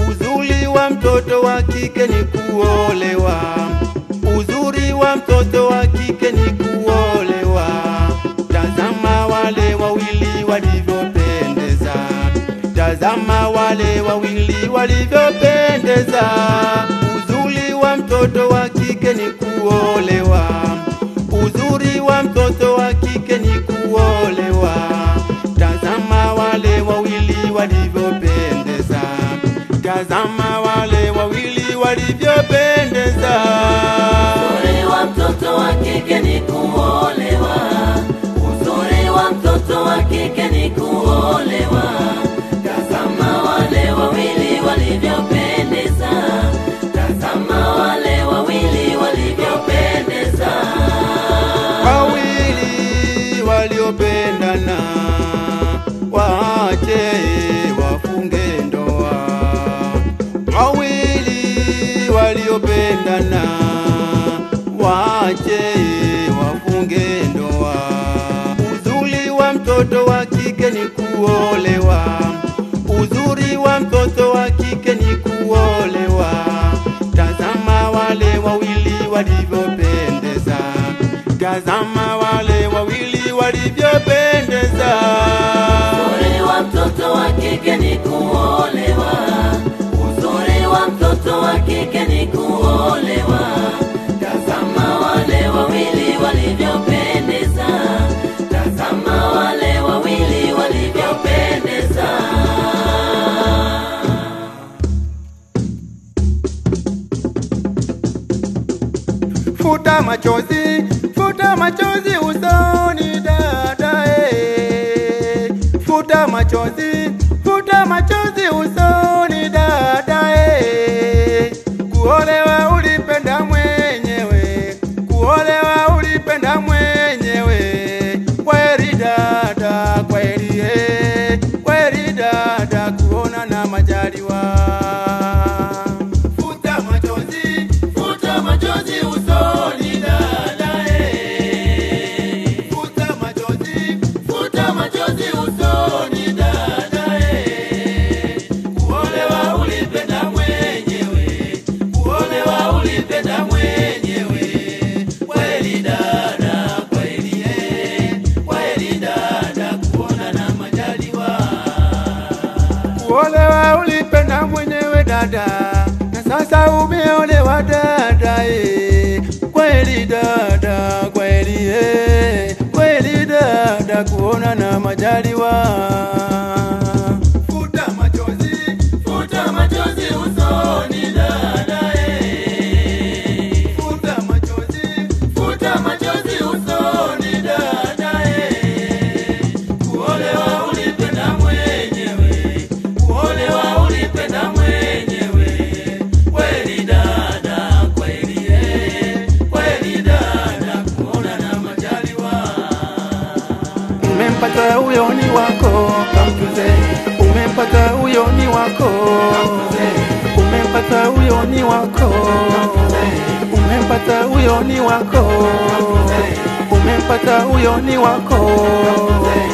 Uzuri wa mtoto wa kike ni kuolewa. Uzuri wa mtoto wa kike ni kuolewa. Tazama wale wawili walivyopendeza. Tazama wale wawili walivyopendeza. Uzuri wa mtoto wa kike ni kuolewa. Uzuri wa mtoto wa kike ni kuolewa. Tazama wale wawili walivyopendeza. Tazama wale wawili walivyopendeza. Uzuri wa mtoto wa kike ni kuolewa. Uzuri wa mtoto wa kike ni kuolewa. Tazama wale wawili walivyopendeza. Tazama wale wawili walivyopendeza. Wawili waliopendana waache wafunge ndoa. Wawili waliopendana waache wafunge ndoa. Uzuri wa mtoto wa kike ni kuolewa. Uzuri wa mtoto wa kike ni kuolewa. Tazama wale wawili walivyopendeza. Tazama wale wawili walivyopendeza. Uzuri wa mtoto wa kike ni kuolewa. Uzuri wa mtoto wa kike ni kuolewa. Tazama wale wawili walivyopendeza. Tazama wale wawili walivyopendeza. Futa machozi usoni dada eh. Futa machozi usoni dada eh. Kuolewa ulipenda mwenyewe. Kuolewa ulipenda mwenyewe. Kweli dada, kweli eh. Kweli dada, kuona na majaliwa. Futa machozi usoni dada eh. Futa machozi usoni dada eh. Kuolewa ulipenda mwenyewe. Kuolewa ulipenda mwenyewe. Kweli dada, kweli eh. Kweli dada, kuona na majaliwa. Kuolewa ulipenda mwenyewe dada, na sasa umeolewa dada eh. Kweli dada, kweli eh. Kweli dada, kuona na majaliwa. Futa machozi usoni dada eh. Futa machozi usoni dada eh. Kuolewa ulipenda mwenyewe. Kuolewa ulipenda mwenyewe. Kweli dada, kweli eh. Kweli dada, kuona na majaliwa. Umempata huyo ni wako kamtuze. Umempata huyo ni wako kamtuze. Umempata huyo ni wako kamtuze. Umempata huyo ni wako kamtuze. Umempata huyo ni wako kamtuze.